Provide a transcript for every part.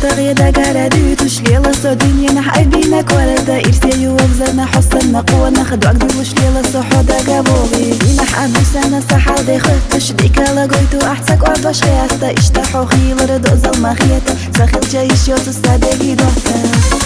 تغيدا قردي تشليلا صديني نحبينا كوردا إرسي وفزرنا حصلنا قوة خدو عقدي وشليلا صحودا قابوغي نح أبوسانا صحال دي خطش ديكا لقويتو أحسك وعباش خياستا اشتاحو خيل ردو ظلما خياتا ساخيل جايش يوتو صدقي دوتا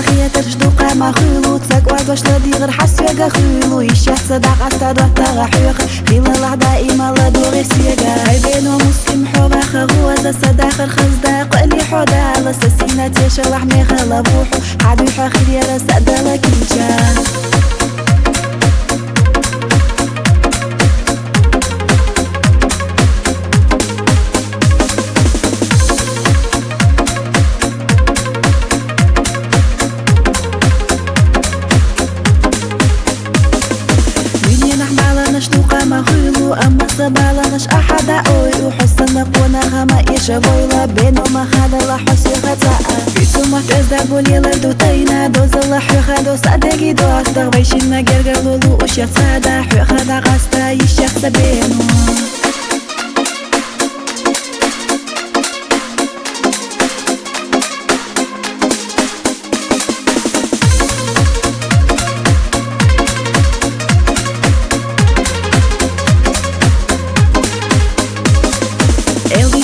خياتر جدوقا ما خيلو تساق وعباش لدي غير حسيقا خيلو يشيح صداق عستاد وحتاغا حيوق خيل الله دائما لدو غير سيقا عيبينو مسلم حوبا خغوزا صداق الخزداق اللي حودا على سسينة تيشلح ميخا لبوحو حادو يحاخير يا رسادا لكيجا نشتوقا ما خيلو أما صبالناش أحدا أوي وحسنا قونا خما إيشا بويلا بينو ما خادا لا حسي غتاء بيتو ما تأزدا بولي لردو تاينا دوز الله حيو خادو صدقي دو أصدق بيشينا جرقر لولو وشيخ سادا حيو خادا غاستا يشيخ سبينو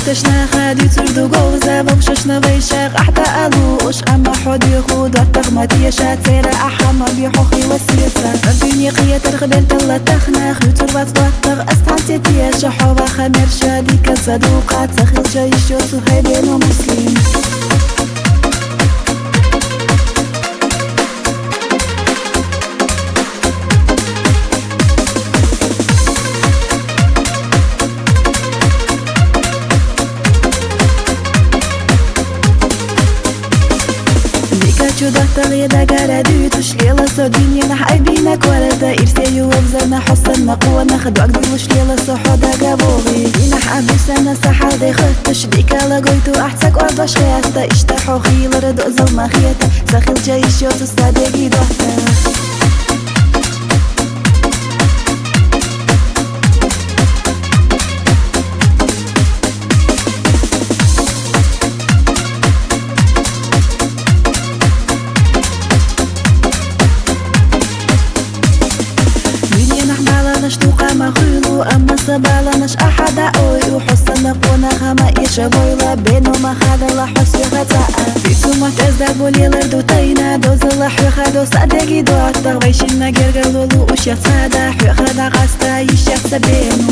تشنا خادي تردو جوزة بمششنا بيشاق أحدا ألوش أما حودي خود التغمتي شاتيرا أحمر بيحوخي وسيسا الدنيا قية ترغبل تلا تخنا خيوتر بطبطغ أستعنتي تيشا حوبا خمير شادي كالصدوقات سخيل شايشو سهيبين ومسلم جدا تغيدا قردي تشليلا صديني نحبينا كوردا إرسي وفزرنا حصلنا قوة ناخدو عقدي وشليلا صحودا قابوغي نح أبوسانا صحال دي خطش ديكا لقويتو أحسك وعباش خياستا اشتاحو خيل ردو ظلما خياتا ساخيل جايش يوتو صدقي دوتا نشتوقا ما خيلو أما صبالناش أحدا أوي وحسنا قونا خما إيشا بويلا بينو ما خادا لا حسي غتاء بيتو ما تأزدا بولي لردو تاينا دوز الله حيو خادو صدقي دو أصدق بيشينا جرقر لولو وشيخ سادا حيو خادا غاستا يشيخ سبينو